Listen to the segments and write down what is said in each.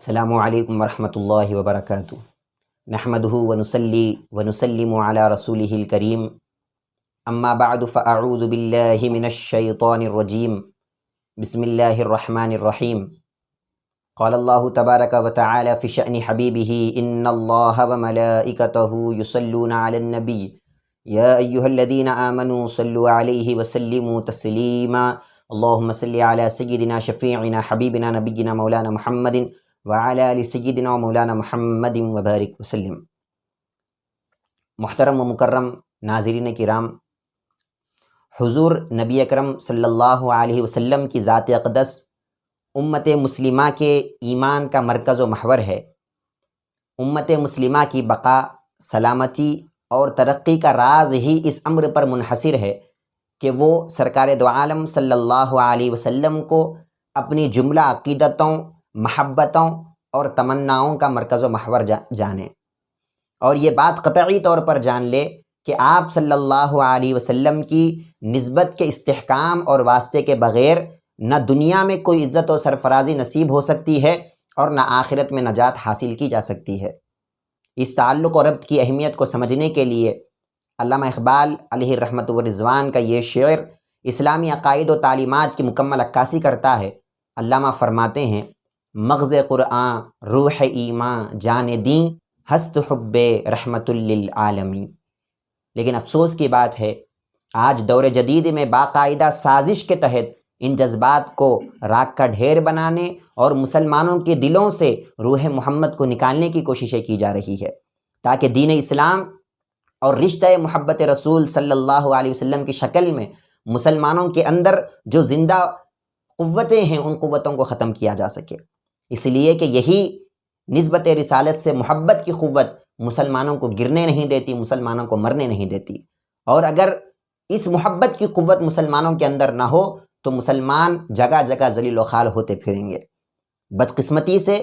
السلام علیکم ورحمۃ اللہ وبرکاتہ۔ نحمدہ ونصلی ونسلم علی رسولہ الکریم، اما بعد فاعوذ باللہ من الشیطان الرجیم، بسم اللہ الرحمن الرحیم۔ قال اللہ تبارک وتعالی فی شأن حبیبہ ان اللہ وملائکتہ یصلون علی النبی یا ایہا الذین آمنوا صلوا علیہ وسلموا تسلیما، اللہم صل علی سیدنا شفیعنا حبیبنا نبینا مولانا محمد وعلی آل سیدنا مولانا محمد وبارک وسلم۔ محترم و مکرم ناظرین کرام، حضور نبی اکرم صلی اللہ علیہ وسلم کی ذات اقدس امت مسلمہ کے ایمان کا مرکز و محور ہے۔ امت مسلمہ کی بقا، سلامتی اور ترقی کا راز ہی اس امر پر منحصر ہے کہ وہ سرکار دو عالم صلی اللہ علیہ وسلم کو اپنی جملہ عقیدتوں، محبتوں اور تمناؤں کا مرکز و محور جانے، اور یہ بات قطعی طور پر جان لے کہ آپ صلی اللہ علیہ وسلم کی نسبت کے استحکام اور واسطے کے بغیر نہ دنیا میں کوئی عزت و سرفرازی نصیب ہو سکتی ہے اور نہ آخرت میں نجات حاصل کی جا سکتی ہے۔ اس تعلق و ربط کی اہمیت کو سمجھنے کے لیے علامہ اقبال علیہ الرحمۃ والرضوان کا یہ شعر اسلامی عقائد و تعلیمات کی مکمل عکاسی کرتا ہے۔ علامہ فرماتے ہیں: مغز قرآن روح ایمان جان دین ہست حب رحمت للعالمین۔ لیکن افسوس کی بات ہے، آج دور جدید میں باقاعدہ سازش کے تحت ان جذبات کو راکھ کا ڈھیر بنانے اور مسلمانوں کے دلوں سے روح محمد کو نکالنے کی کوششیں کی جا رہی ہے، تاکہ دین اسلام اور رشتہ محبت رسول صلی اللہ علیہ وسلم کی شکل میں مسلمانوں کے اندر جو زندہ قوتیں ہیں ان قوتوں کو ختم کیا جا سکے۔ اس لیے کہ یہی نسبت رسالت سے محبت کی قوت مسلمانوں کو گرنے نہیں دیتی، مسلمانوں کو مرنے نہیں دیتی، اور اگر اس محبت کی قوت مسلمانوں کے اندر نہ ہو تو مسلمان جگہ جگہ ذلیل و خوار ہوتے پھریں گے۔ بدقسمتی سے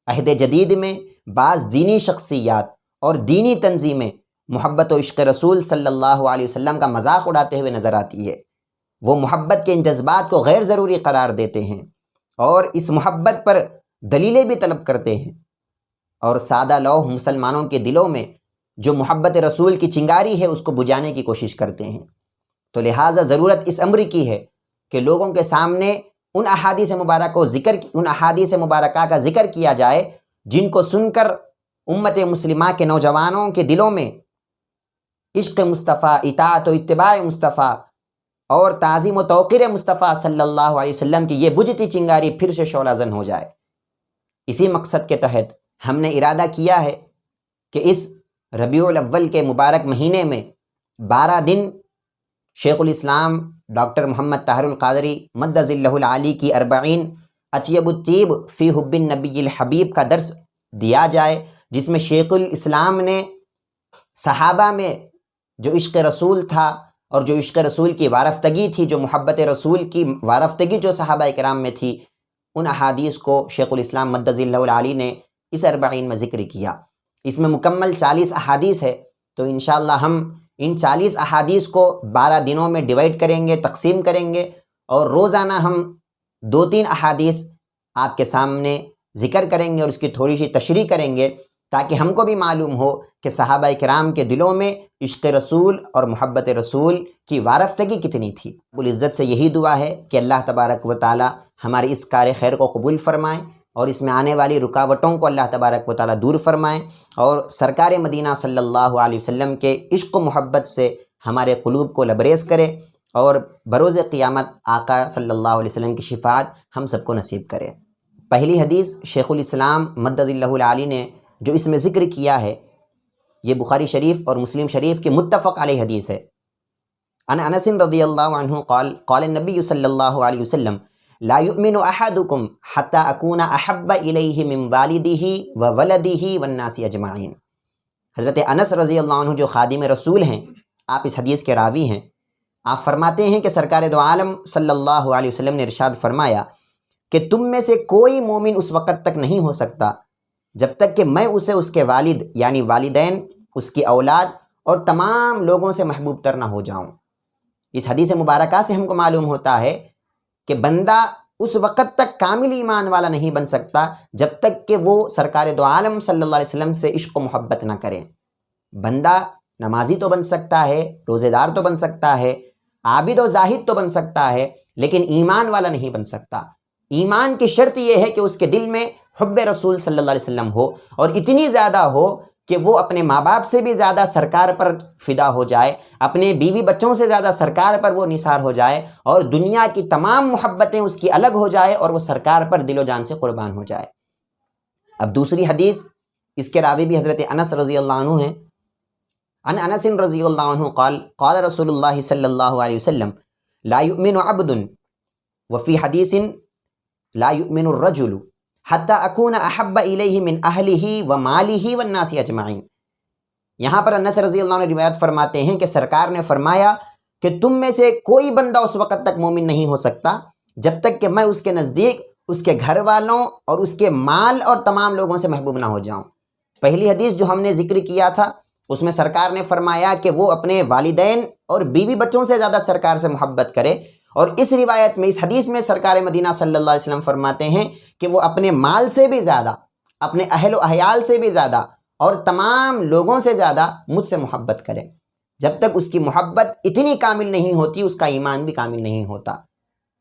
عہد جدید میں بعض دینی شخصیات اور دینی تنظیمیں محبت و عشق رسول صلی اللہ علیہ وسلم کا مذاق اڑاتے ہوئے نظر آتی ہے۔ وہ محبت کے ان جذبات کو غیر ضروری قرار دیتے ہیں اور اس محبت پر دلیلیں بھی طلب کرتے ہیں، اور سادہ لوح مسلمانوں کے دلوں میں جو محبت رسول کی چنگاری ہے اس کو بجھانے کی کوشش کرتے ہیں۔ تو لہٰذا ضرورت اس امر کی ہے کہ لوگوں کے سامنے ان احادیث مبارکہ کا ذکر کیا جائے جن کو سن کر امت مسلمہ کے نوجوانوں کے دلوں میں عشق مصطفیٰ، اطاعت و اتباع مصطفیٰ اور تعظیم و توقیر مصطفیٰ صلی اللہ علیہ وسلم کی یہ بجھتی چنگاری پھر سے شعلہ زن ہو جائے۔ اسی مقصد کے تحت ہم نے ارادہ کیا ہے کہ اس ربیع الاول کے مبارک مہینے میں 12 دن شیخ الاسلام ڈاکٹر محمد طاہر القادری مدظ اللہ العالی کی 40 اطیب الطیب فی حب النبی الحبیب کا درس دیا جائے، جس میں شیخ الاسلام نے صحابہ میں جو عشق رسول تھا اور جو عشق رسول کی وارفتگی تھی، جو محبت رسول کی وارفتگی جو صحابہ کرام میں تھی، ان احادیث کو شیخ الاسلام مدظ اللہ العالی نے اس 40 میں ذکر کیا۔ اس میں مکمل 40 احادیث ہے، تو انشاءاللہ ہم ان 40 احادیث کو 12 دنوں میں ڈیوائڈ کریں گے، تقسیم کریں گے، اور روزانہ ہم 2-3 احادیث آپ کے سامنے ذکر کریں گے اور اس کی تھوڑی سی تشریح کریں گے، تاکہ ہم کو بھی معلوم ہو کہ صحابہ کرام کے دلوں میں عشق رسول اور محبت رسول کی وارفتگی کتنی تھی۔ رب العزت سے یہی دعا ہے کہ اللہ تبارک و تعالی ہمارے اس کار خیر کو قبول فرمائیں اور اس میں آنے والی رکاوٹوں کو اللہ تبارک و تعالی دور فرمائیں، اور سرکار مدینہ صلی اللہ علیہ وسلم کے عشق و محبت سے ہمارے قلوب کو لبریز کرے، اور بروز قیامت آقا صلی اللہ علیہ وسلم کی شفاعت ہم سب کو نصیب کرے۔ پہلی حدیث شیخ الاسلام مدظ اللہ العالی نے جو اس میں ذکر کیا ہے، یہ بخاری شریف اور مسلم شریف کی متفق علیہ حدیث ہے۔ عن انس رضی اللہ عنہ قال قال النبی صلی اللہ علیہ وسلم لا یؤمن احدکم حتی اکون احب الیہ من والدہ وولدہ والناس اجمعین۔ حضرت انس رضی اللہ عنہ جو خادم رسول ہیں، آپ اس حدیث کے راوی ہیں، آپ فرماتے ہیں کہ سرکار دو عالم صلی اللہ علیہ وسلم نے ارشاد فرمایا کہ تم میں سے کوئی مومن اس وقت تک نہیں ہو سکتا جب تک کہ میں اسے اس کے والد یعنی والدین، اس کی اولاد اور تمام لوگوں سے محبوب تر نہ ہو جاؤں۔ اس حدیث مبارکہ سے ہم کو معلوم ہوتا ہے کہ بندہ اس وقت تک کامل ایمان والا نہیں بن سکتا جب تک کہ وہ سرکار دو عالم صلی اللہ علیہ وسلم سے عشق و محبت نہ کرے۔ بندہ نمازی تو بن سکتا ہے، روزے دار تو بن سکتا ہے، عابد و زاہد تو بن سکتا ہے، لیکن ایمان والا نہیں بن سکتا۔ ایمان کی شرط یہ ہے کہ اس کے دل میں حب رسول صلی اللہ علیہ وسلم ہو، اور اتنی زیادہ ہو کہ وہ اپنے ماں باپ سے بھی زیادہ سرکار پر فدا ہو جائے، اپنے بیوی بچوں سے زیادہ سرکار پر وہ نثار ہو جائے، اور دنیا کی تمام محبتیں اس کی الگ ہو جائے اور وہ سرکار پر دل و جان سے قربان ہو جائے۔ اب دوسری حدیث، اس کے راوی بھی حضرت انس رضی اللہ عنہ ہیں۔ عن انس رضی اللہ عنہ قال قال رسول اللہ صلی اللہ علیہ وسلم لا یؤمن عبد وفی حدیث لا یؤمن الرجل حتی اکون احب الیہ من اہلہ ومالہ والناس اجمعین۔ یہاں پر انس رضی اللہ عنہ روایت فرماتے ہیں کہ سرکار نے فرمایا کہ تم میں سے کوئی بندہ اس وقت تک مومن نہیں ہو سکتا جب تک کہ میں اس کے نزدیک اس کے گھر والوں اور اس کے مال اور تمام لوگوں سے محبوب نہ ہو جاؤں۔ پہلی حدیث جو ہم نے ذکر کیا تھا اس میں سرکار نے فرمایا کہ وہ اپنے والدین اور بیوی بچوں سے زیادہ سرکار سے محبت کرے، اور اس روایت میں، اس حدیث میں سرکار مدینہ صلی اللہ علیہ وسلم فرماتے ہیں کہ وہ اپنے مال سے بھی زیادہ، اپنے اہل و عیال سے بھی زیادہ اور تمام لوگوں سے زیادہ مجھ سے محبت کرے۔ جب تک اس کی محبت اتنی کامل نہیں ہوتی اس کا ایمان بھی کامل نہیں ہوتا۔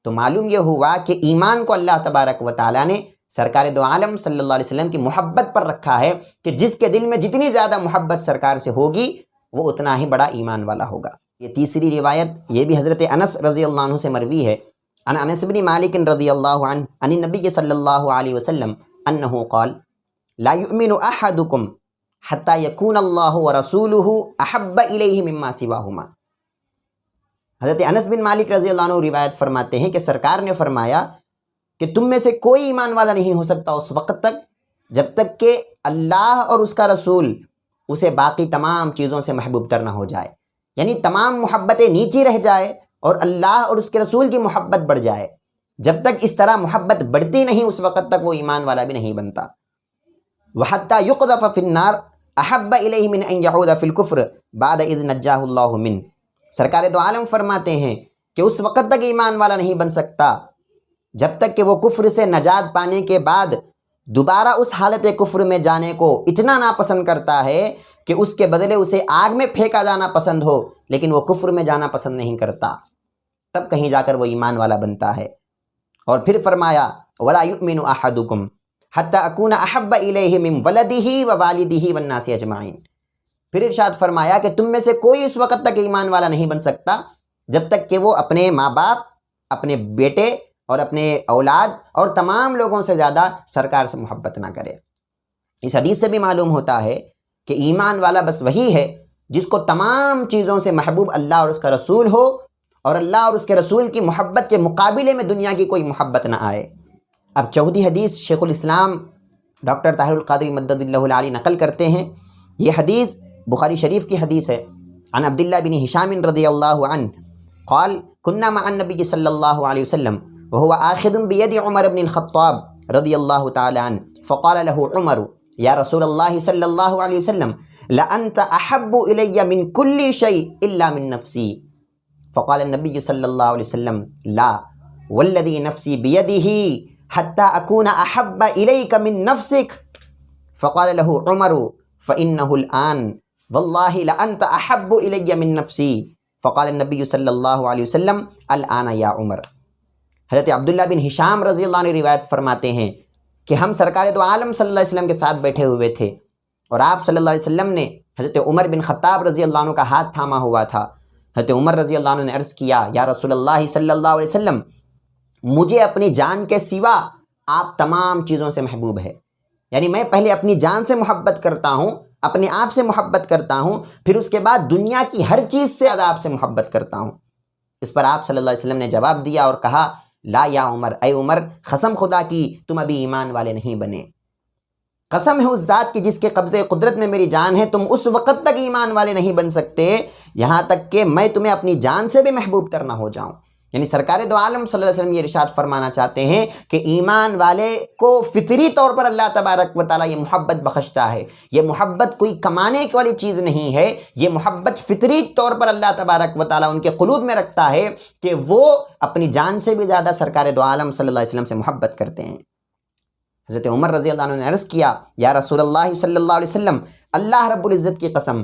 تو معلوم یہ ہوا کہ ایمان کو اللہ تبارک و تعالیٰ نے سرکار دو عالم صلی اللہ علیہ وسلم کی محبت پر رکھا ہے کہ جس کے دل میں جتنی زیادہ محبت سرکار سے ہوگی وہ اتنا ہی بڑا ایمان والا ہوگا۔ یہ تیسری روایت، یہ بھی حضرت انس رضی اللہ عنہ سے مروی ہے۔ عن انس بن مالک رضی اللہ عنہ عن النبی صلی اللہ علیہ وسلم انہ قال لا یؤمن احدکم حتی یکون اللہ ورسولہ احب الیہ مما سواہما۔ حضرت انس بن مالک رضی اللہ عنہ روایت فرماتے ہیں کہ سرکار نے فرمایا کہ تم میں سے کوئی ایمان والا نہیں ہو سکتا اس وقت تک جب تک کہ اللہ اور اس کا رسول اسے باقی تمام چیزوں سے محبوب تر نہ ہو جائے، یعنی تمام محبتیں نیچی رہ جائے اور اللہ اور اس کے رسول کی محبت بڑھ جائے۔ جب تک اس طرح محبت بڑھتی نہیں اس وقت تک وہ ایمان والا بھی نہیں بنتا۔ وَحَتَّى يُقْذَفَ فِي النَّارِ أَحَبَّ إِلَيْهِ مِنْ أَنْ يَعُودَ فِي الْكُفْرِ بَعْدَ إِذْ نَجَّاهُ اللَّهُ مِنْهُ۔ سرکار دو عالم فرماتے ہیں کہ اس وقت تک ایمان والا نہیں بن سکتا جب تک کہ وہ کفر سے نجات پانے کے بعد دوبارہ اس حالت کفر میں جانے کو اتنا ناپسند کرتا ہے کہ اس کے بدلے اسے آگ میں پھینکا جانا پسند ہو، لیکن وہ کفر میں جانا پسند نہیں کرتا، تب کہیں جا کر وہ ایمان والا بنتا ہے۔ اور پھر فرمایا وَلَا يُؤْمِنُ أَحَدُكُمْ حَتَّى أَكُونَ أَحَبَّ إِلَيْهِ مِنْ وَلَدِهِ وَوَالِدِهِ وَالنَّاسِ أَجْمَعِينَ۔ پھر ارشاد فرمایا کہ تم میں سے کوئی اس وقت تک ایمان والا نہیں بن سکتا جب تک کہ وہ اپنے ماں باپ، اپنے بیٹے اور اپنے اولاد اور تمام لوگوں سے زیادہ سرکار سے محبت نہ کرے۔ اس حدیث سے بھی معلوم ہوتا ہے کہ ایمان والا بس وہی ہے جس کو تمام چیزوں سے محبوب اللہ اور اس کا رسول ہو، اور اللہ اور اس کے رسول کی محبت کے مقابلے میں دنیا کی کوئی محبت نہ آئے۔ اب چوتھی حدیث شیخ الاسلام ڈاکٹر طاہر القادری مدد اللہ العالی نقل کرتے ہیں۔ یہ حدیث بخاری شریف کی حدیث ہے۔ عن عبداللہ بن ہشام رضی اللہ عنہ قال كنا مع النبی صلی اللہ علیہ وسلم وهو آخذ بيد عمر بن الخطاب رضی اللہ تعالی عنہ فقال له عمر یا رسول اللہ صلی اللہ علیہ وسلم لأنت احب الی من كل شيء الا من نفسی، فقال النبی صلی اللہ علیہ وسلم لا والذی نفسی بیدہ حتی اکون احب الیک من نفسک، فقال له عمر فإنه الآن واللہ لأنت احب الی من نفسی، فقال النبی صلی اللہ علیہ وسلم الآن یا عمر۔ حضرت عبداللہ بن ہشام رضی اللہ عنہ روایت فرماتے ہیں کہ ہم سرکار دو عالم صلی اللہ علیہ وسلم کے ساتھ بیٹھے ہوئے تھے، اور آپ صلی اللہ علیہ وسلم نے حضرت عمر بن خطاب رضی اللہ عنہ کا ہاتھ تھاما ہوا تھا۔ حضرت عمر رضی اللہ عنہ نے عرض کیا یا رسول اللہ صلی اللہ علیہ وسلم، مجھے اپنی جان کے سوا آپ تمام چیزوں سے محبوب ہے، یعنی میں پہلے اپنی جان سے محبت کرتا ہوں، اپنے آپ سے محبت کرتا ہوں، پھر اس کے بعد دنیا کی ہر چیز سے آپ سے محبت کرتا ہوں۔ اس پر آپ صلی اللہ علیہ وسلم نے جواب دیا اور کہا لا یا عمر، اے عمر قسم خدا کی تم ابھی ایمان والے نہیں بنے، قسم ہے اس ذات کی جس کے قبضے قدرت میں میری جان ہے، تم اس وقت تک ایمان والے نہیں بن سکتے یہاں تک کہ میں تمہیں اپنی جان سے بھی محبوب تر نہ ہو جاؤں۔ یعنی سرکار دو عالم صلی اللہ علیہ وسلم یہ ارشاد فرمانا چاہتے ہیں کہ ایمان والے کو فطری طور پر اللہ تبارک و تعالیٰ یہ محبت بخشتا ہے. یہ محبت کوئی کمانے والی چیز نہیں ہے، یہ محبت فطری طور پر اللہ تبارک و تعالیٰ ان کے قلوب میں رکھتا ہے کہ وہ اپنی جان سے بھی زیادہ سرکار دو عالم صلی اللہ علیہ وسلم سے محبت کرتے ہیں. حضرت عمر رضی اللہ عنہ نے عرض کیا، یا رسول اللہ صلی اللہ علیہ وسلم، اللہ رب العزت کی قسم،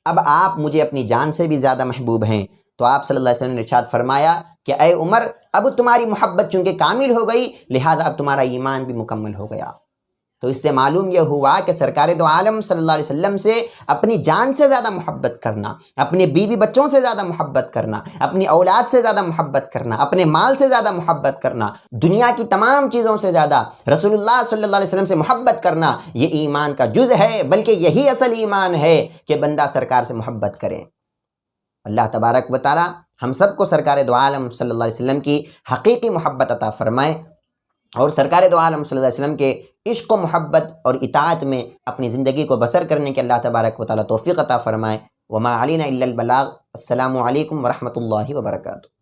اب آپ مجھے اپنی جان سے بھی زیادہ محبوب ہیں. تو آپ صلی اللہ علیہ وسلم نے ارشاد فرمایا کہ اے عمر، اب تمہاری محبت چونکہ کامل ہو گئی، لہذا اب تمہارا ایمان بھی مکمل ہو گیا. تو اس سے معلوم یہ ہوا کہ سرکار دو عالم صلی اللہ علیہ وسلم سے اپنی جان سے زیادہ محبت کرنا، اپنے بیوی بچوں سے زیادہ محبت کرنا، اپنی اولاد سے زیادہ محبت کرنا، اپنے مال سے زیادہ محبت کرنا، دنیا کی تمام چیزوں سے زیادہ رسول اللہ صلی اللہ علیہ وسلم سے محبت کرنا، یہ ایمان کا جز ہے، بلکہ یہی اصل ایمان ہے کہ بندہ سرکار سے محبت کرے. اللہ تبارک و تعالی ہم سب کو سرکار دو عالم صلی اللہ علیہ وسلم کی حقیقی محبت عطا فرمائے، اور سرکار دو عالم صلی اللہ علیہ وسلم کے عشق و محبت اور اطاعت میں اپنی زندگی کو بسر کرنے کے اللہ تبارک و تعالی توفیق عطا فرمائے. وما علینا الا البلاغ. السلام علیکم ورحمۃ اللہ وبرکاتہ.